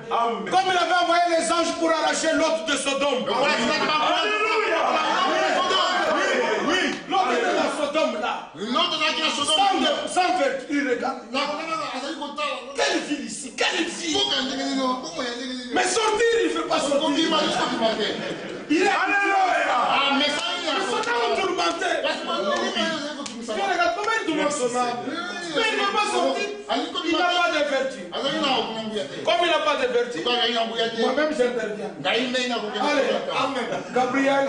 Comme il avait envoyé les anges pour arracher l'autre de Sodome. Alléluia. Oui, l'autre de la Sodome là. Sans vertu, il regarde. Quelle ville ici, quelle ville. Mais sortir, il ne fait pas sortir. Il est alléluia. Mais Sodome tourmenté. Regarde comment il tourmente son âme. Mais il ne va pas sortir. Il n'a pas de vertu. Comme il n'a pas de vertu, moi-même j'interviens. Allez, amen. Gabriel,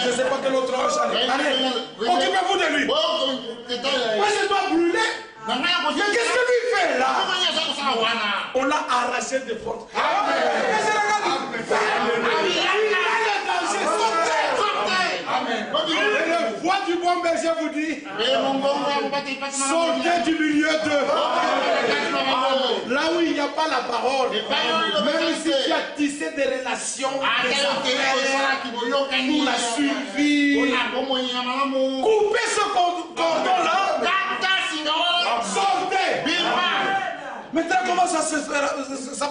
je ne sais pas quel autre ange. Allez, occupez-vous de lui. Moi je dois brûler. Mais qu'est-ce que lui fait là? On l'a arraché de force. Et le voix du bon berger vous dit, sortez du milieu d'eux. Là où il n'y a pas la parole, même si tu as tissé des relations, des affaires, pour la suivi, coupez ce cordon-là, sortez. Maintenant, comment ça va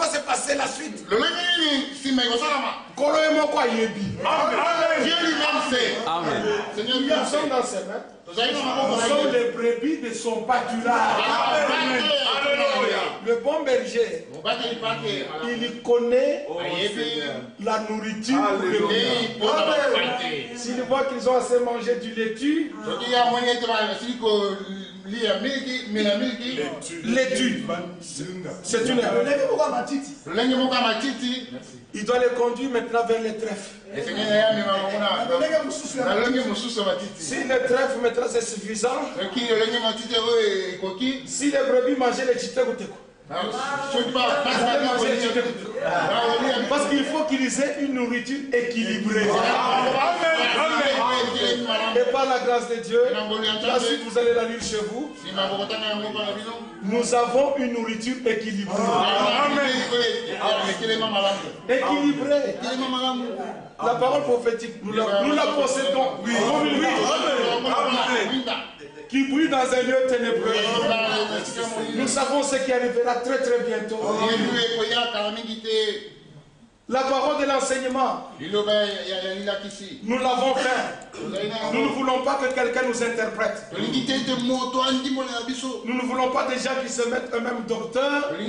se passer la suite? Dieu lui-même sait. Amen. Seigneur, nous sommes dans ses mains. Nous sommes les brebis de son pâturage. Le bon berger, il connaît la nourriture. S'il voit qu'ils ont assez mangé du laitue, l'étude, c'est une erreur. Il doit les conduire maintenant vers les trèfles. Si les trèfles maintenant c'est suffisant, si les brebis mangeaient les chitekuteko, parce qu'il faut qu'ils aient une nourriture équilibrée. Et par la grâce de Dieu, la suite vous allez la lire chez vous. Nous avons une nourriture équilibrée. Équilibrée. La parole prophétique, nous la possédons. Oui. Qui brille dans un lieu ténébreux. Nous savons ce qui arrivera très très bientôt. La parole de l'enseignement, nous l'avons fait. Nous ne voulons pas que quelqu'un nous interprète. Nous ne voulons pas des gens qui se mettent eux-mêmes docteurs et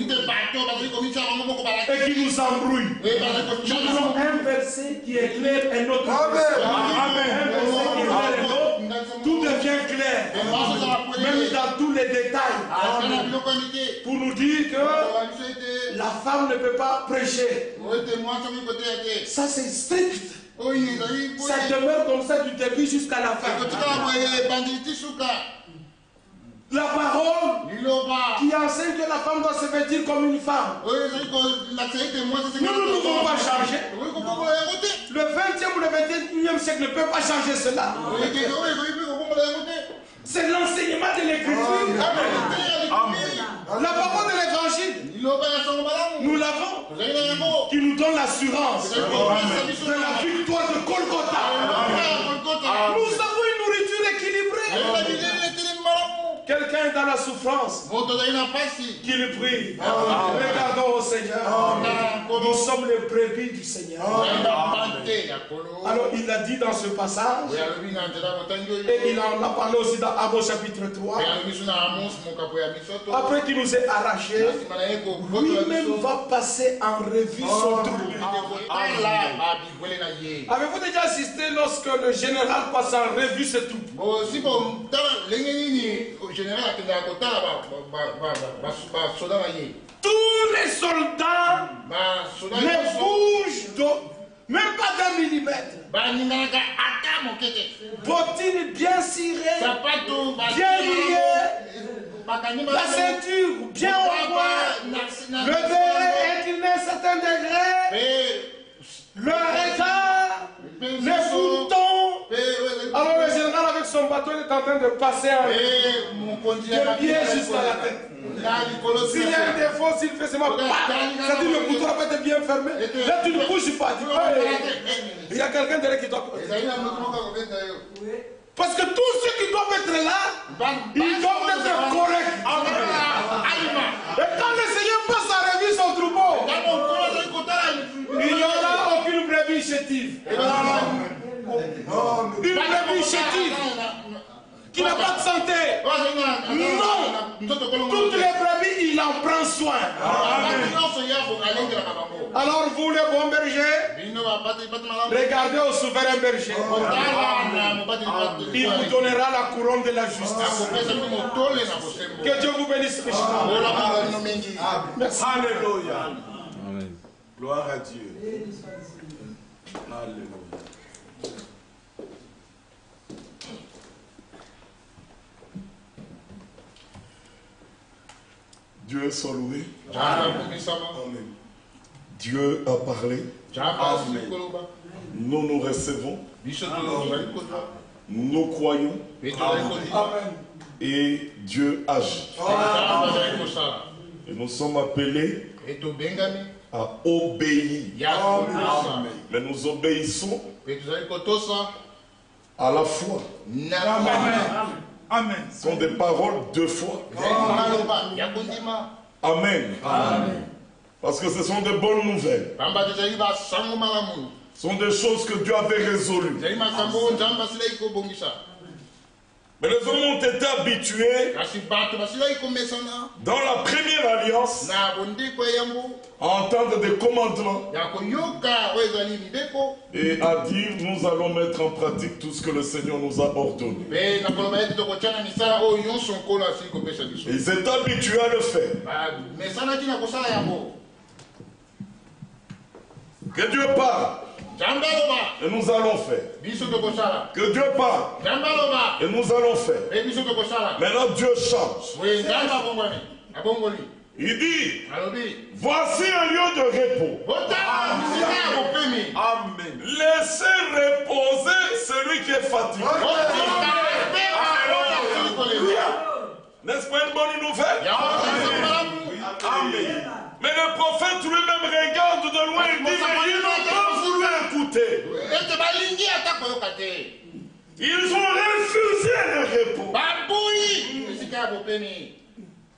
qui nous embrouillent. Nous voulons un verset qui est clair et un autre verset. Un verset qui est clair et l'autre. Tout devient clair, même dans tous les détails, pour nous dire que la femme ne peut pas prêcher. Ça c'est strict. Ça demeure comme ça du début jusqu'à la fin. La parole qui enseigne que la femme doit se vêtir comme une femme. Nous ne pouvons pas changer. Le 20e ou le 21e siècle ne peut pas changer cela. C'est l'enseignement de l'Écriture. La parole de l'Évangile, nous l'avons, qui nous donne l'assurance de la victoire de Golgotha. Nous avons une nourriture équilibrée. Quelqu'un est dans la souffrance, qu'il prie. Regardons au Seigneur. Nous sommes les brebis du Seigneur. Alors il a dit dans ce passage, et il en a parlé aussi dans Amos chapitre 3, après qu'il nous ait arrachés, lui-même va passer en revue son trouble. Avez-vous déjà assisté lorsque le général passe en revue ce trouble? Tous les soldats ne bougent même pas d'un millimètre. Bottines bien cirées, bien liées, la ceinture bien au point, le béret incliné à un certain degré, le regard, les boutons. Alors le général avec son bateau il est en train de passer de pied jusqu'à la tête. S'il y a un défaut, s'il fait seulement c'est-à-dire le bouton n'a pas été bien fermé, là tu ne bouges pas. Il y a quelqu'un derrière qui doit. Parce que tous ceux qui doivent être là, ils doivent être corrects. Et quand le Seigneur passe à revue son troupeau, chétive. Une brebis chétive. Qui n'a pas de santé. Non. Toutes les brebis, il en prend soin. Alors vous les bons bergers, regardez au souverain berger. Il vous donnera la couronne de la justice. Que Dieu vous bénisse richement. Merci. Alléluia. Amen. Gloire à Dieu. Alléluia. Dieu soit loué. Amen. Dieu a parlé. Amen. Nous nous recevons. Nous croyons. Amen. Et Dieu agit. Et nous sommes appelés à obéir. Amen. Mais nous obéissons à la foi. Amen. Amen. Ce sont des paroles de foi. Amen. Amen. Parce que ce sont de bonnes nouvelles. Ce sont des choses que Dieu avait résolues. Mais les hommes ont été habitués dans la première alliance à entendre des commandements et à dire nous allons mettre en pratique tout ce que le Seigneur nous a ordonné. Ils étaient habitués à le faire. Que Dieu parle. Et nous allons faire. Que Dieu parle. Et nous allons faire. Maintenant Dieu change. Il dit, voici un lieu de repos. Amen. Laissez reposer celui qui est fatigué. N'est-ce pas une bonne nouvelle? Amen. Mais le prophète lui-même regarde de loin et dit, mais ils n'ont pas voulu écouter. Ils ont refusé le repos.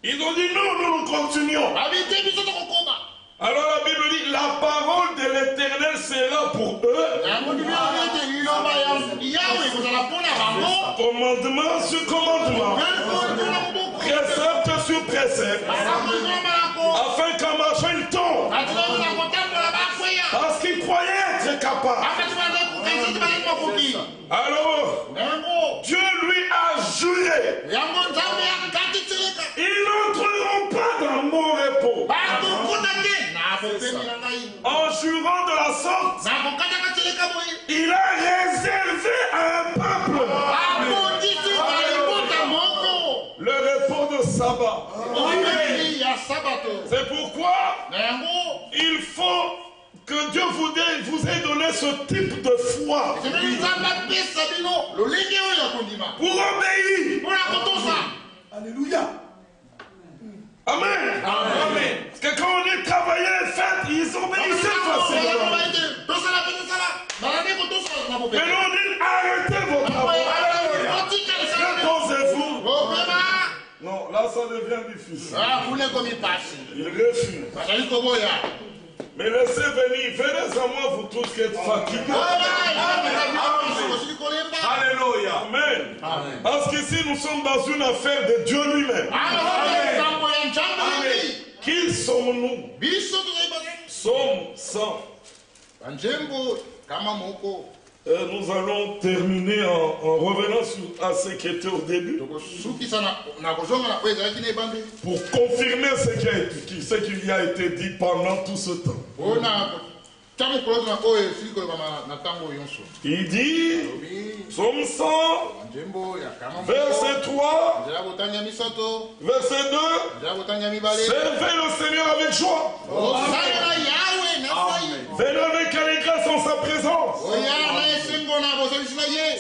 Ils ont dit non, nous continuons. Alors la Bible dit, la parole de l'Éternel sera pour eux. Commandement sur commandement. Précepte sur précepte. Afin qu'en marchant il tombe. Parce qu'il croyait être capable. Alors, Dieu lui a juré. Ils n'entreront pas dans mon repos. En jurant de la sorte, il a réservé à un peuple le repos de sabbat. C'est pourquoi il faut que Dieu vous ait donné ce type de foi pour obéir. Alléluia. Amen. Amen. Parce que quand on dit travailler et faire, ils obéissaient facilement. Mais là on dit arrêtez votre travail. Reposez-vous. Non, là ça devient difficile. Il refuse. Mais laissez venir, venez à moi vous tous qui êtes fatigués. Alléluia. Amen. Amen. Parce qu'ici nous sommes dans une affaire de Dieu lui-même. Qui sommes-nous? Sommes 100. Nous allons terminer en revenant à ce qui était au début. Pour confirmer ce qui a été dit pendant tout ce temps. Il dit, Psaume 100, verset 3, verset 2, servez le Seigneur avec joie. Venez avec allégresse en sa présence.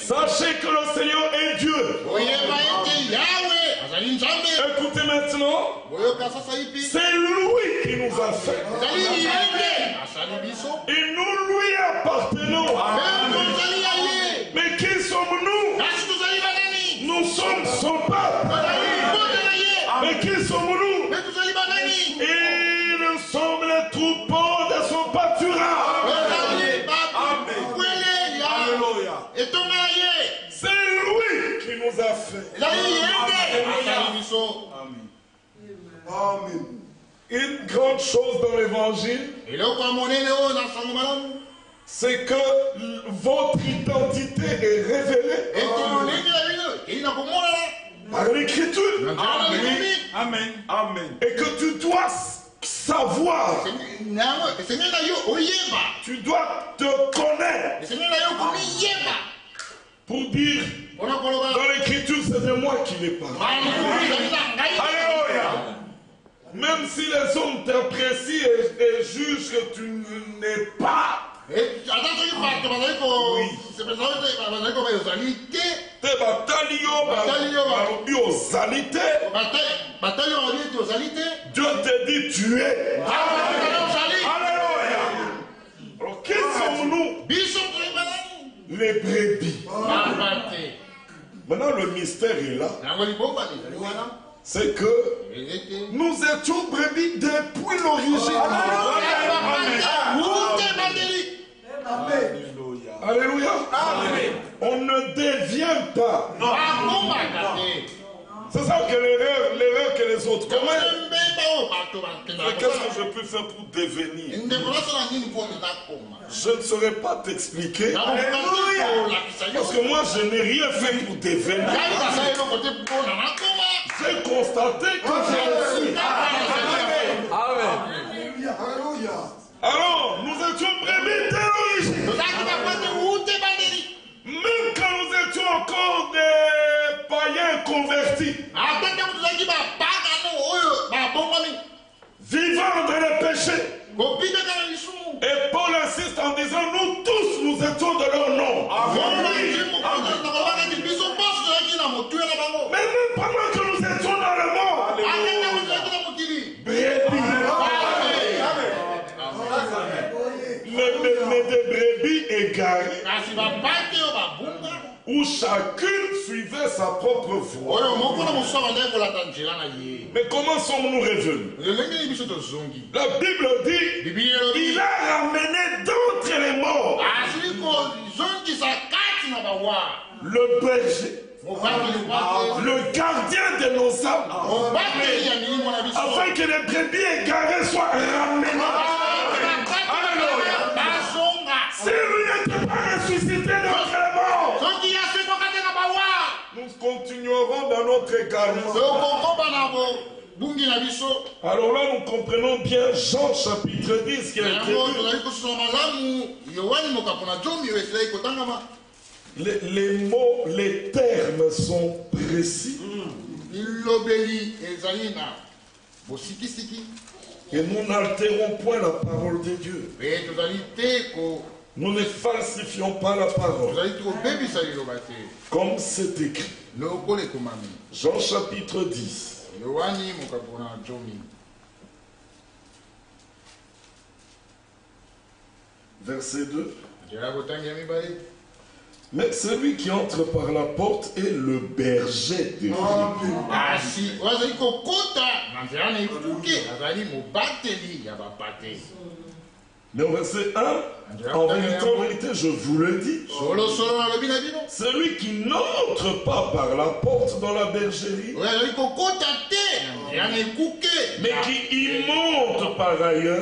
Sachez que le Seigneur est Dieu. Écoutez maintenant, c'est lui qui nous a fait. Et nous lui appartenons. Mais qui sommes-nous? Nous sommes son peuple. Mais qui sommes-nous? Et nous sommes les troupeaux de son pâturage. Amen. Amen. Une grande chose dans l'évangile, c'est que votre identité est révélée par l'écriture. Amen. Amen. Et que tu dois savoir, tu dois te connaître pour dire dans l'écriture c'est de moi qui l'ai parlé. Alléluia. Même si les hommes t'apprécient et jugent que tu n'es pas. Dieu te dit tu es. Alléluia. Alors qui sommes-nous? Les brebis. Maintenant le mystère est là. C'est que nous étions brebis depuis l'origine. Alléluia. Amen. On ne devient pas. C'est ça que l'erreur que les autres commettent. Qu'est-ce que je peux faire pour devenir? Je ne saurais pas t'expliquer. Parce que moi, je n'ai rien fait pour devenir. J'ai constaté que je suis. Amen. Alors, nous étions brebis dès l'origine. Même quand nous étions encore des païens convertis, vivant dans le péché. Et Paul insiste en disant, nous tous, nous étions de leur nom. Mais même pendant que nous étions dans le monde, mais des brebis égarées, où chacune suivait sa propre voie. Mais comment sommes-nous revenus? La Bible dit, il a ramené d'entre les morts le berger, le gardien de nos âmes, afin que les brebis égarées soient ramenées. Si lui n'était pas ressuscité d'entre les morts, nous continuerons dans notre égarement. Alors là, nous comprenons bien Jean chapitre 10 qui a été les mots, les termes sont précis. Et nous n'altérons point la parole de Dieu. Nous ne falsifions pas la parole. Comme c'est écrit. Jean chapitre 10. Verset 2. Mais celui qui entre par la porte est le berger de Dieu. Mais au verset 1, en vérité, je vous le dis, celui qui n'entre pas par la porte dans la bergerie, mais qui y monte par ailleurs,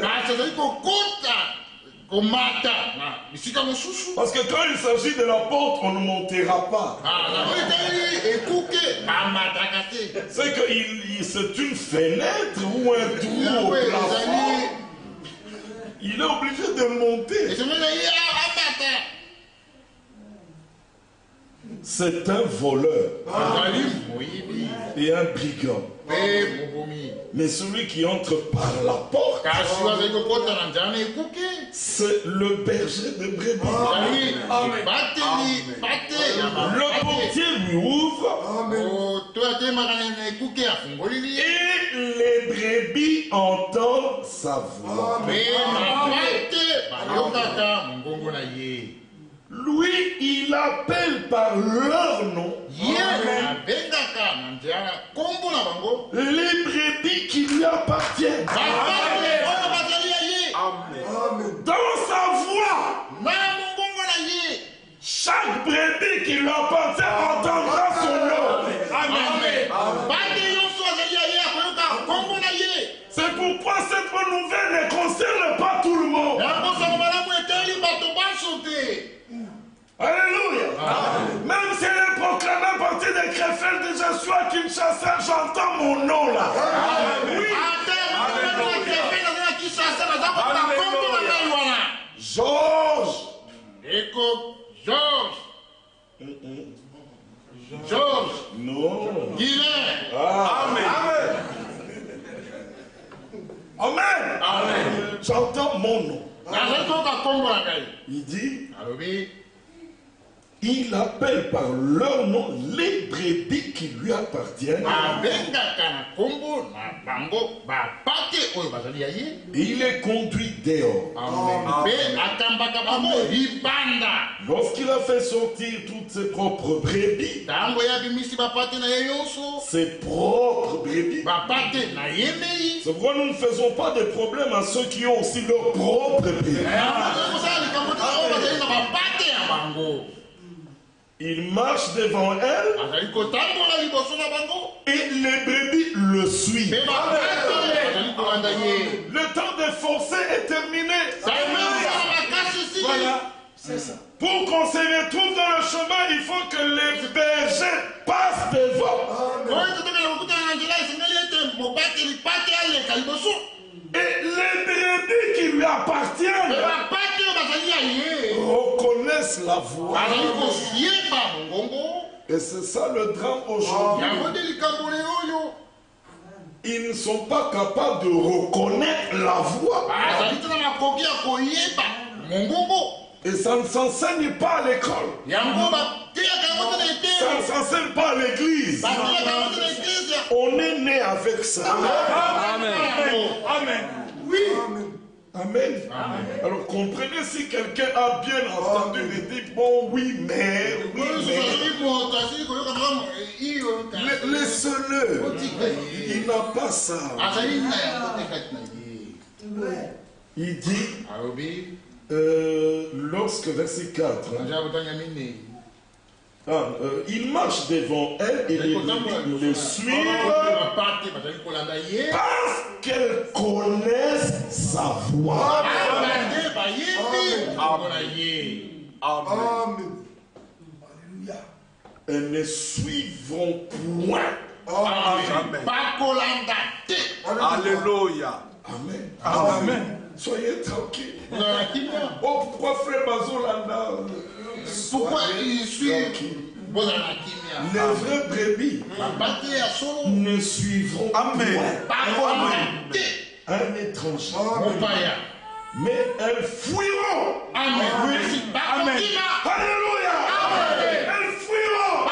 parce que quand il s'agit de la porte, on ne montera pas. C'est que c'est une fenêtre ou un trou au plafond. Il est obligé de monter. C'est un voleur et un brigand. Mais celui qui entre par la porte, c'est le berger de brebis. Le portier lui ouvre et les brebis entendent sa voix. Lui, il appelle par leur nom les brebis qui lui appartiennent. Dans sa voix, chaque brebis qui lui appartient entendra son nom. Amen. Georges. Georges. Georges. Non. Guilain. Amen. Amen. Amen. J'entends mon nom. Il dit, il appelle par leur nom les brebis qui lui appartiennent. Et il les conduit dehors. Lorsqu'il a fait sortir toutes ses propres brebis, ses propres brebis, c'est pourquoi nous ne faisons pas de problème à ceux qui ont aussi leurs propres brebis. Il marche devant elle et les brebis le suivent. Le temps de forcer est terminé. Voilà, c'est ça. Pour qu'on se retrouve dans le chemin, il faut que les bergers passent devant. Et les brebis qui lui appartiennent reconnaissent la voix. Et c'est ça le drame aujourd'hui. Ils ne sont pas capables de reconnaître la voix. Et ça ne s'enseigne pas à l'école. Ça ne s'enseigne pas à l'église. On est né avec ça. Amen. Amen. Oui. Amen. Alors comprenez, si quelqu'un a bien entendu, il dit bon oui mais, laissez-le. Il n'a pas ça. Il dit lorsque verset 4, il marche devant elle et les brebis le suivent parce qu'elles connaissent sa voix. Amen. Elles ne suivront point. Alléluia. Amen. Amen. Soyez tranquille. Oh, pourquoi frère Bazolanda? Pourquoi il suit les vraies brebis ne suivront point un étranger. Mais elles fuiront. Amen. Amen. Alléluia. Elles fuiront.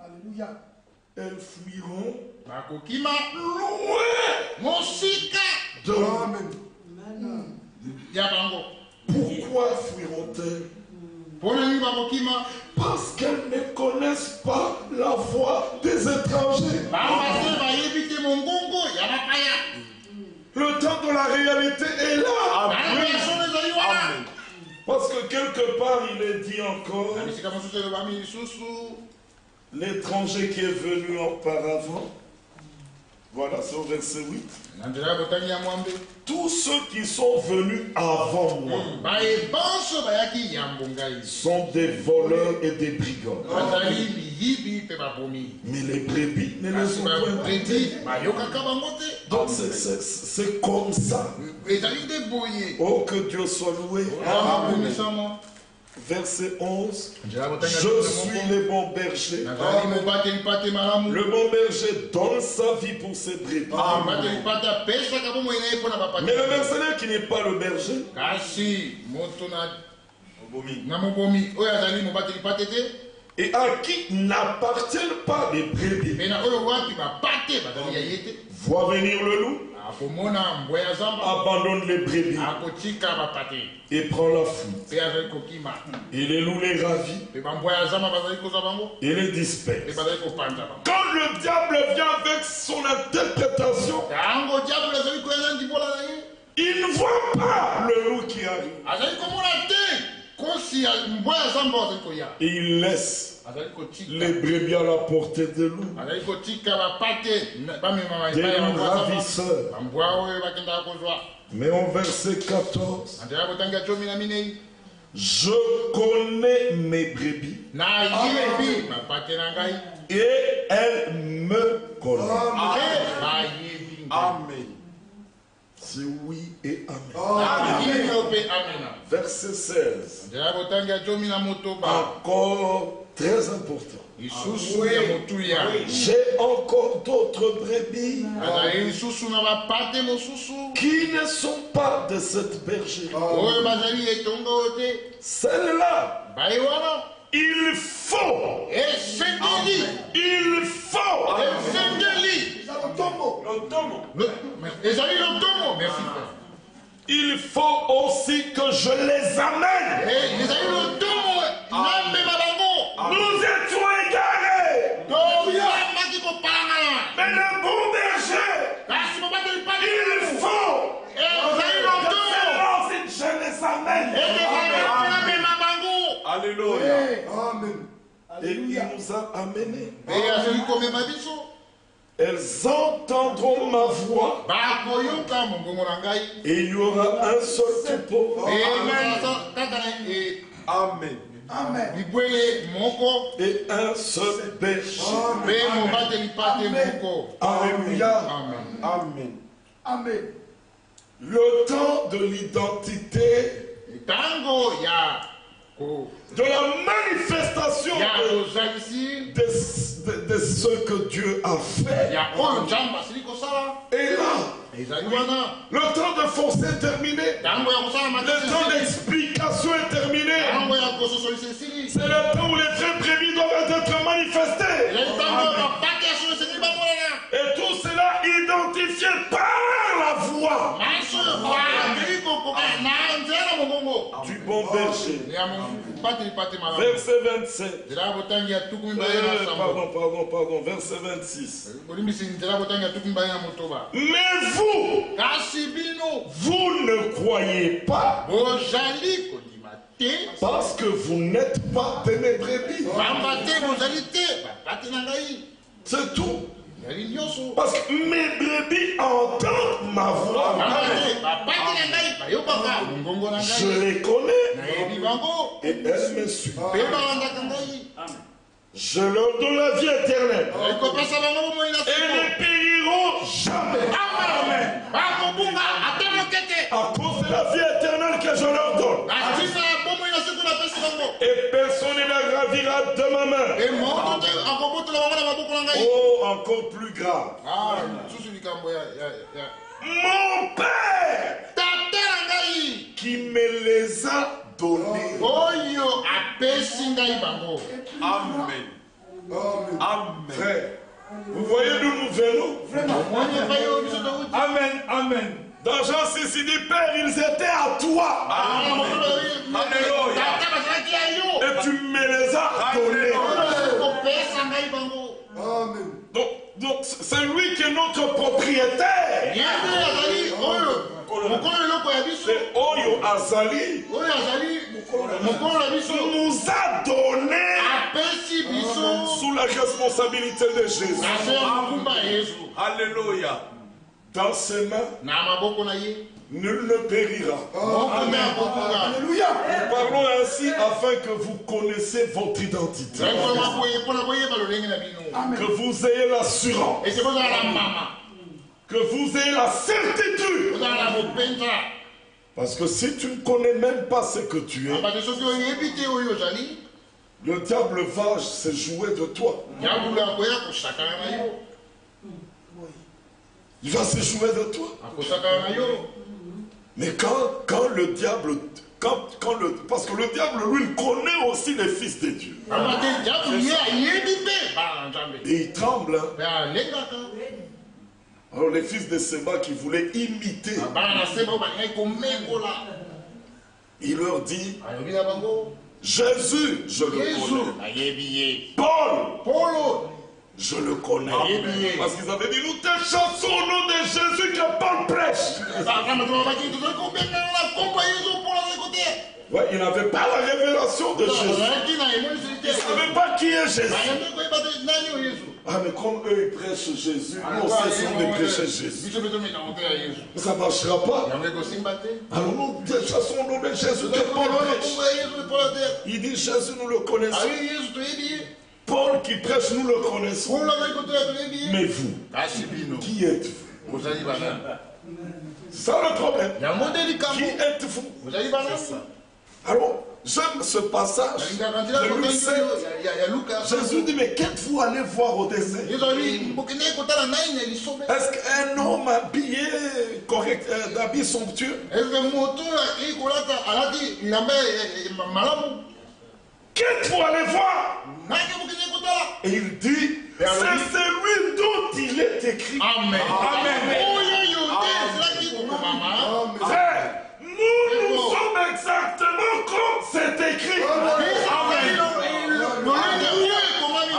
Alléluia. Elles fuiront loin de Pourquoi fuiront-elles? Parce qu'elles ne connaissent pas la voix des étrangers. Le temps de la réalité est là. Amen. Parce que quelque part il est dit encore, l'étranger qui est venu auparavant, voilà, c'est au verset 8. Tous ceux qui sont venus avant moi sont des voleurs et des brigands. Mais les brebis ne les ont pas. Donc c'est comme ça. Oh, que Dieu soit loué. Verset 11. Je suis le bon berger. Le bon berger donne sa vie pour ses brebis. Mais le mercenaire qui n'est pas le berger, et à qui n'appartiennent pas les brebis, voit venir le loup, abandonne les brebis et prend la fuite. Et les loups les ravit et les disperse. Quand le diable vient avec son interprétation, il ne voit pas le loup qui arrive. Et il laisse les brebis à la portée des loups, des loups ravisseurs. Mais en verset 14, je connais mes brebis Et elle me connaît. Amen. C'est oui et amen. Verset 16. Encore très important. J'ai encore d'autres brebis qui ne sont pas de cette bergerie. Celle-là, il faut. Il faut aussi que je les amène. Nous étions égarés. Mais le bon berger, il faut que je les amène. Alléluia. Amen. Et il nous a amenés. Elles entendront ma voix. Et il y aura un seul troupeau. Amen. Amen. Et un seul berger. Alléluia. Amen. Amen. Le temps de l'identité, de la manifestation de ce que Dieu a fait. Et là, le temps de forcer est terminé. Le temps d'explication est terminé. C'est le temps où les vrais prévis doivent être manifestés. Et tout cela identifié par la voix du bon berger. Verset 27. Pardon, verset 26. Mais vous ne croyez pas parce que vous n'êtes pas de mes brebis. C'est tout. Parce que mes brebis entendent ma voix. Je les connais et elles me suivent. Je leur donne la vie éternelle et ne périront jamais. Amen. À cause de la vie éternelle que je leur donne. Et personne ne la gravira de ma main. Oh, encore plus grave. Mon Père qui me les a donnés. Amen. Amen. Frère, vous voyez d'où nous venons? Amen. Amen. Dans Jean 6, il dit, Père, ils étaient à toi. Alléluia. Et tu me les as donnés. Amen. Donc c'est lui qui est notre propriétaire. C'est Oyo Azali. Nous a donné sous la responsabilité de Jésus. Alléluia. Dans ses mains, nul ne périra. Alléluia. Nous parlons ainsi afin que vous connaissiez votre identité. Que vous ayez l'assurance. Que vous ayez la certitude. Parce que si tu ne connais même pas ce que tu es, le diable va se jouer de toi. Il va se jouer de toi. Mais quand le diable, parce que le diable, lui, il connaît aussi les fils de Dieu. Et il tremble. Alors les fils de Séba qui voulaient imiter, il leur dit, Jésus, je le connais. Paul, je le connais. Parce qu'ils avaient dit, nous te chassons au nom de Jésus que Paul prêche. Ouais, il n'avait pas la révélation de Jésus. Il ne savait pas qui est Jésus. Ah, mais comme eux ils prêchent Jésus, nous aussi essayons de prêcher Jésus. Ça ne marchera pas. Alors nous chassons au nom de Jésus que Paul prêche. Il dit Jésus, nous le connaissons. Paul qui prêche, nous le connaissons. Mais vous, qui êtes-vous? C'est ça le problème. Qui êtes-vous? Alors, j'aime ce passage de Luc 7. Jésus dit, mais qu'êtes-vous allé voir au désert? Est-ce qu'un homme habillé, correct, d'habits somptueux? Qu'êtes-vous allé voir? Et il dit, c'est celui dont il est écrit. Amen. Frère, nous sommes exactement comme c'est écrit.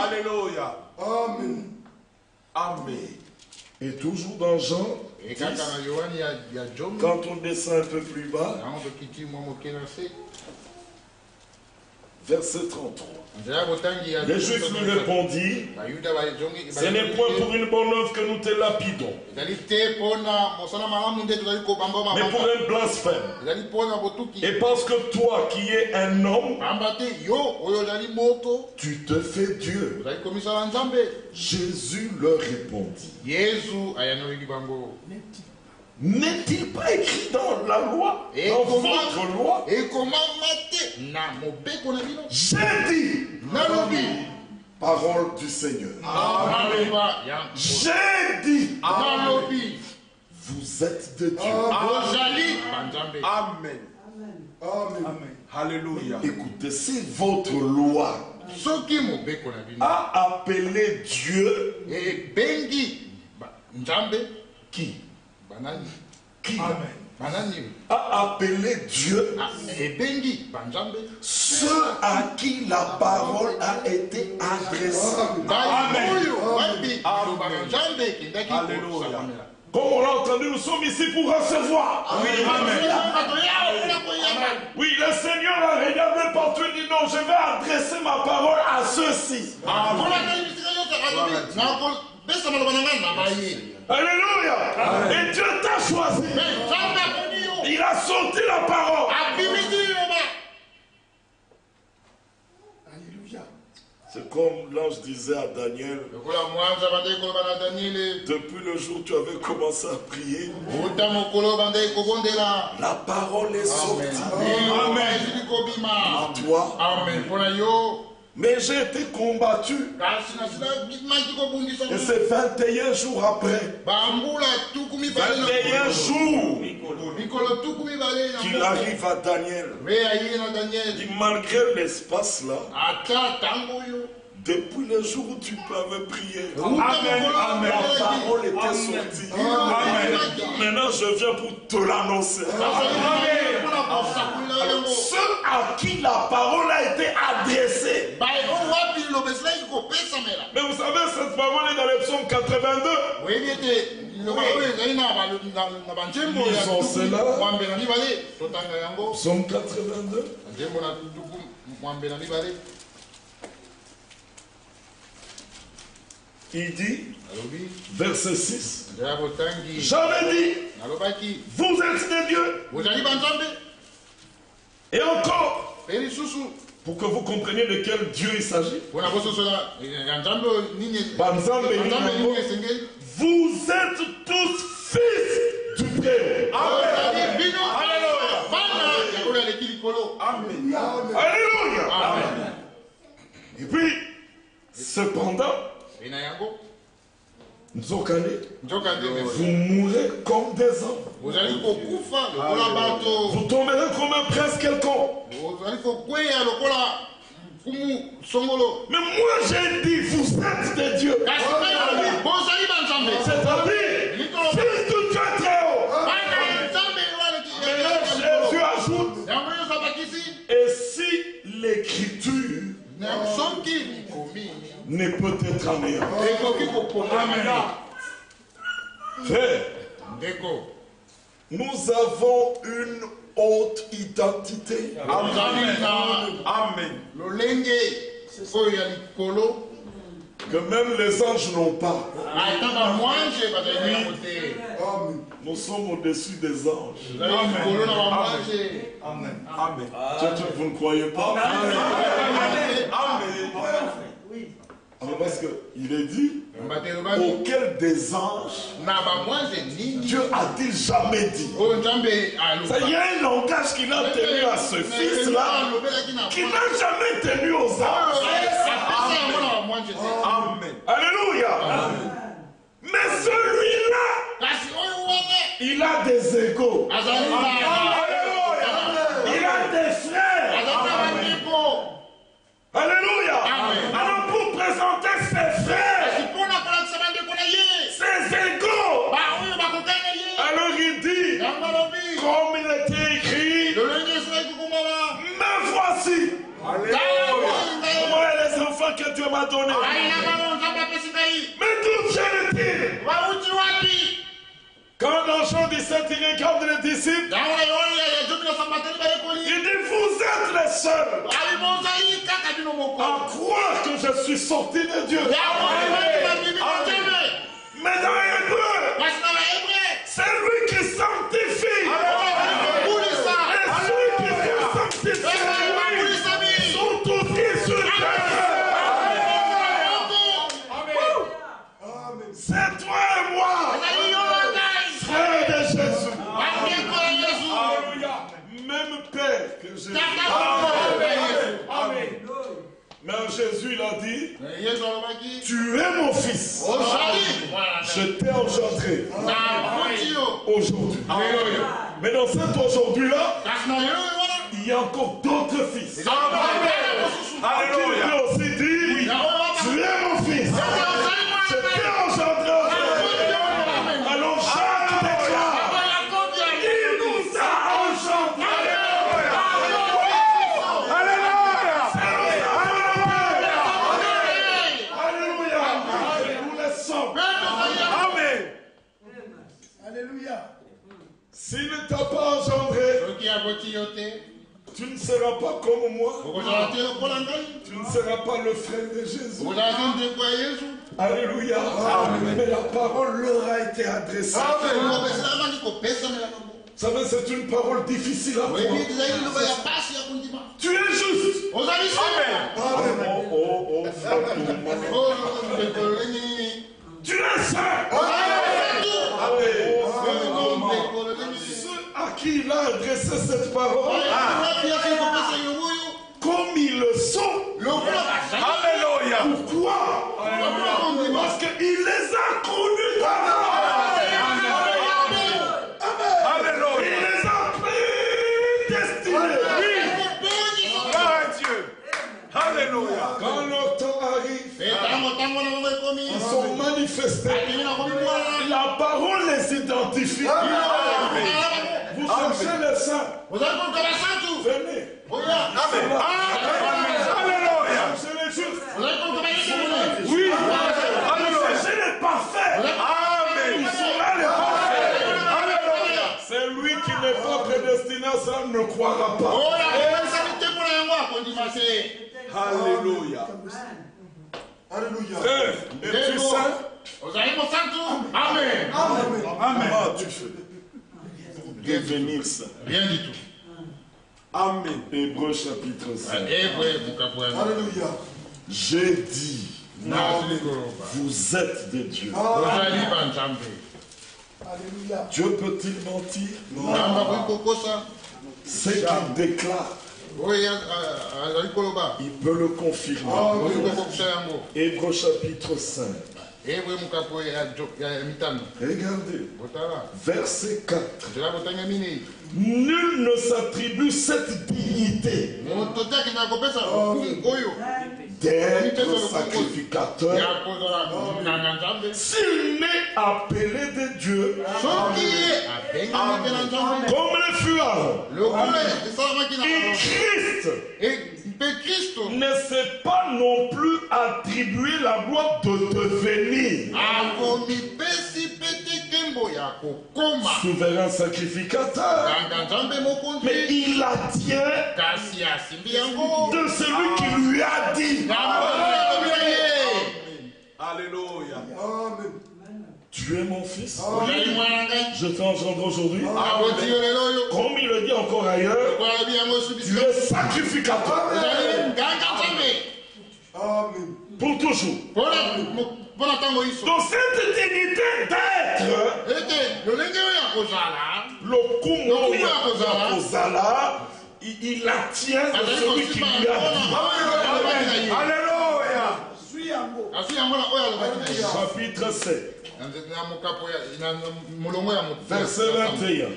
Alléluia. Amen. Amen. Et toujours dans Jean 10, quand on descend un peu plus bas, verset 33. Les Juifs lui répondirent, ce n'est point pour une bonne œuvre que nous te lapidons, mais pour un blasphème. Et parce que toi qui es un homme, tu te fais Dieu. Jésus leur répondit, n'est-il pas écrit dans la loi, dans votre loi? J'ai dit, parole du Seigneur. Amen. J'ai dit, vous êtes de Dieu. Amen. Amen. Amen. Alléluia. Écoutez, si votre loi a appelé Dieu, qui? Qui a appelé Dieu ceux à qui la parole a été adressée. Amen. Alléluia. Comme on l'a entendu, nous sommes ici pour recevoir. Oui, amen. Oui, le Seigneur a regardé partout et dit non, je vais adresser ma parole à ceux-ci. Alléluia. Et Dieu t'a choisi. Il a sorti la parole. Alléluia. C'est comme l'ange disait à Daniel, depuis le jour où tu avais commencé à prier, la parole est sortie. Amen. À toi. Amen. Mais j'ai été combattu. Et c'est 21 jours après. 21 jours qu'il arrive à Daniel. Et malgré l'espace là, depuis le jour où tu avais prié, amen, amen, la parole était sortie. Amen. Maintenant je viens pour te l'annoncer. Alors, ceux à qui la parole a été adressée. Mais vous savez, cette parole est dans le psaume 82. Lisons cela. Psaume 82. Il dit, verset 6, j'avais dit, vous êtes des dieux. Et encore, pour que vous compreniez de quel Dieu il s'agit, vous êtes tous fils du Très-Haut. Amen. Alléluia. Amen. Et puis, cependant, vous mourrez comme des hommes. Vous tomberez comme un prince quelconque. Mais moi j'ai dit, vous êtes des dieux. C'est-à-dire, fils du Dieu Très-Haut. Mais Jésus ajoute, et si l'écriture ne peut être anéantie. Frère, nous avons une haute identité. Amen. Amen. Que même les anges n'ont pas. Nous sommes au-dessus des anges. Amen. Amen. Amen. Vous ne croyez pas? Amen. Amen. Parce qu'il est dit, auquel des anges Dieu a-t-il jamais dit. Ça y a un langage qu'il a tenu à ce fils-là, qu'il n'a jamais tenu aux anges. Amen. Alléluia. Amen. Mais celui-là, il a des égaux. Il a des frères. Alléluia. Alors pour présenter ses frères, ses égaux, alors il dit, comme il était écrit, me voici. Moi les enfants que Dieu m'a donnés. Mais d'où viennent-ils? Quand dans Jean 17 il regarde les disciples, il dit vous êtes les seuls à croire que je suis sorti de Dieu. Mais dans l'hébreu, c'est lui qui sanctifie. Et ceux qui sont sanctifiés sont aussi sur terre. C'est toi et moi, frère de Jésus. Alléluia. Même Père que Jésus. Amen. Mais Jésus il a dit, tu es mon fils. Je t'ai engendré aujourd'hui. Mais dans cet aujourd'hui-là, il y a encore d'autres fils. Alléluia. Il aussi dit, tu es mon fils. Je t'ai engendré aujourd'hui. Alors Jacques déclare, il nous a engendrés. S'il ne t'a pas engendré, tu ne seras pas comme moi. Tu ne seras pas le frère de Jésus. Alléluia. Amen. Mais la parole leur a été adressée. Vous savez, c'est une parole difficile à voir. Tu es juste. Amen. Tu es saint. Ceux à qui il a adressé cette parole, comme ils le sont. Alléluia. Pourquoi? Parce qu'il les a connus d'abord. Alléluia. Il les a prédestinés. Gloire à Dieu. Alléluia. Quand le temps arrive, ils sont manifestés. La parole les identifie. Vous cherchez les saints. Venez. Amen. Alléluia. Cherchez les justes. Oui. Cherchez les parfaits. Amen. Ils sont là les parfaits. Alléluia. C'est lui qui n'est pas prédestiné à ça, ne croira pas. Alléluia. Alléluia. Es-tu saint? Amen. Amen. Amen. Tu fais devenir saint. Rien du tout. Amen. Hébreux chapitre 5. Alléluia. J'ai dit, vous êtes de Dieu. Alléluia. Dieu peut-il mentir? Non. Ce qu'il déclare, il peut le confirmer. Hébreux chapitre 5. Regardez, verset 4. Nul ne s'attribue cette dignité d'être sacrificateur s'il n'est appelé de Dieu comme le fut Aaron. Et Christ ne s'est pas non plus attribué la gloire de devenir souverain sacrificateur, mais il la tient de celui qui lui a dit. Alléluia. Tu es mon fils. Je t'engendre aujourd'hui. Comme il le dit encore ailleurs, tu es sacrificateur. Amen. Pour toujours. Dans cette dignité d'être, le Kumbo Yakozala, il la tient de celui qui lui a dit. Alléluia. Chapitre 7. Verset 21.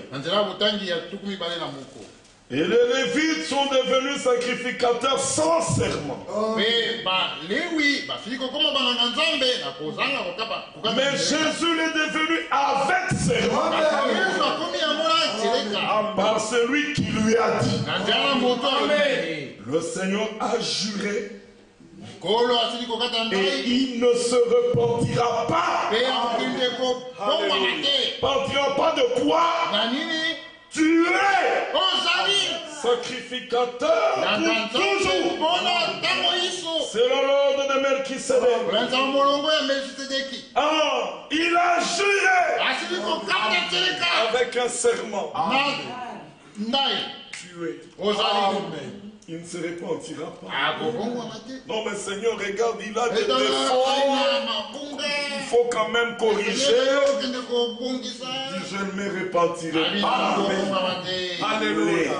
Et les Lévites sont devenus sacrificateurs sans serment. Mais Jésus est devenu avec serment. Par celui qui lui a dit. Le Seigneur a juré. Et il ne se repentira pas. Repentira pas de quoi? Tu es sacrificateur pour toujours. Selon l'ordre de Melchisédek. Il a juré avec un serment. Tu es. Amen. Il ne se repentira pas. Non mais Seigneur, regarde, il a des défauts. Il faut quand même corriger. Je ne me repentirai pas. Alléluia.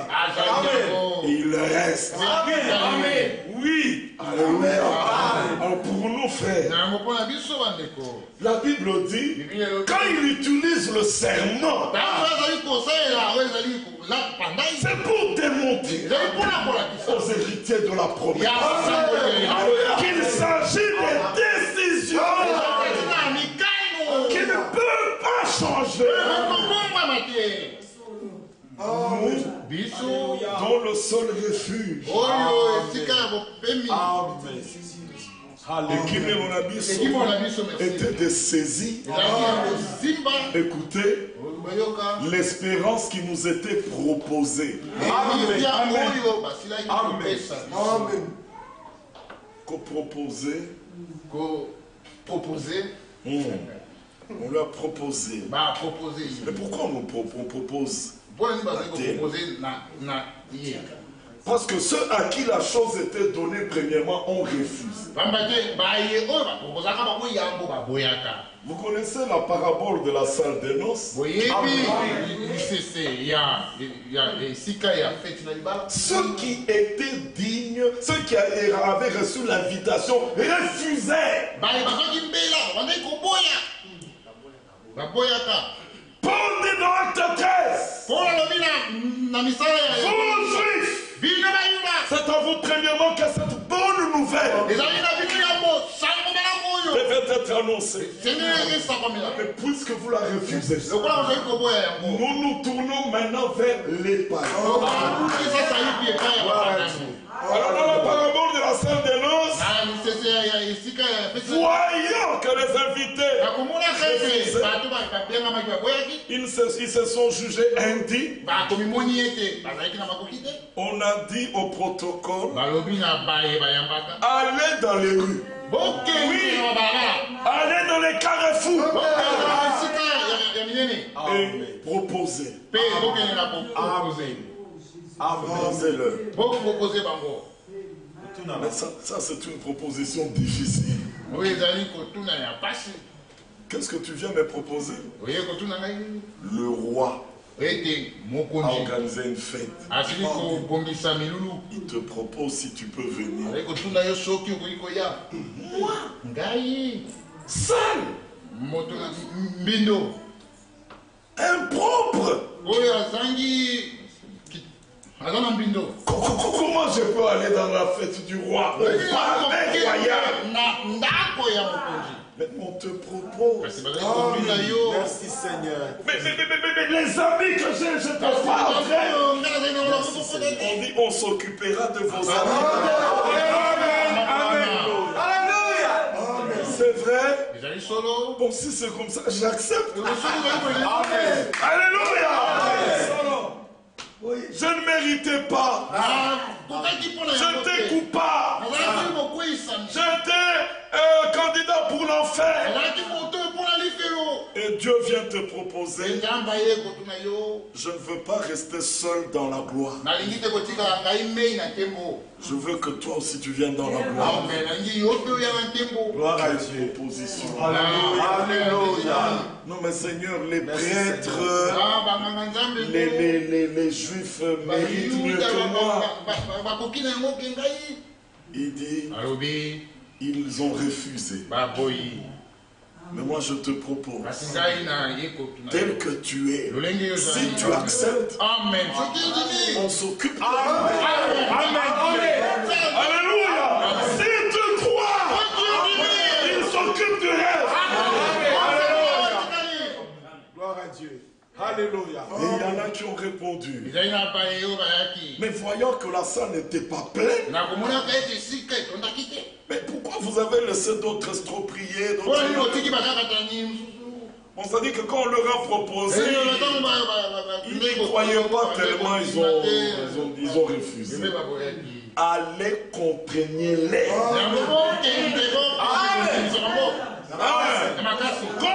Il reste. Amen. Oui. Alléluia. Alors pour nous frères, la Bible dit, quand il utilise le serment, c'est pour démontrer aux héritiers de la promesse qu'il s'agit de décisions qui ne peuvent pas changer. Nous, dans le seul refuge. L'équipe de mon abysse était de saisir. Écoutez, l'espérance qui nous était proposée. Amen. Amen. Qu'au-proposer. On lui a proposé. Mais pourquoi on propose? Parce que ceux à qui la chose était donnée premièrement ont refusé. Vous connaissez la parabole de la salle des noces? Ceux qui étaient dignes, ceux qui avaient reçu l'invitation refusaient. Paul dit dans Acte 13. Vous juifs, c'est à vous premièrement que cette bonne nouvelle devait être annoncée. Mais puisque vous la refusez, nous nous tournons maintenant vers les païens. Alors dans la parabole de la salle des noces, voyons que les invités ils se sont jugés indignes. On a dit au protocole, allez dans les rues. Oui, allez dans les carrefours et proposez. Avancez-le. Mais ça c'est une proposition difficile. Qu'est-ce que tu viens me proposer? Le roi a organisé une fête. Il te propose si tu peux venir. Moi, seul, impropre. Comment je peux aller dans la fête du roi? Mais on te propose. Merci Seigneur. Mais les amis que j'ai, je te parle. On dit on s'occupera de vos amis. Amen. Alléluia. C'est vrai. Bon, si c'est comme ça, j'accepte. Alléluia. Je ne méritais pas. J'étais coupable. J'étais candidat pour l'enfer. Et que Dieu vient te proposer, je ne veux pas rester seul dans la gloire. Je veux que toi aussi tu viennes dans la gloire. Gloire à Dieu. Position. Alléluia. Non mais Seigneur, les prêtres, les juifs méritent mieux que moi. Il dit, ils ont refusé. Mais moi je te propose, tel que tu es, si tu acceptes, on s'occupe de toi. Amen. Alléluia. Si tu crois, il s'occupe du reste. Gloire à Dieu. Alléluia. Et il y en a qui ont répondu. Mais voyant que la salle n'était pas pleine, mais pourquoi vous avez laissé d'autres trop prier? On s'est dit que quand on leur a proposé, ils ne croyaient pas tellement, ils ont refusé. Allez, contraignez-les. Comme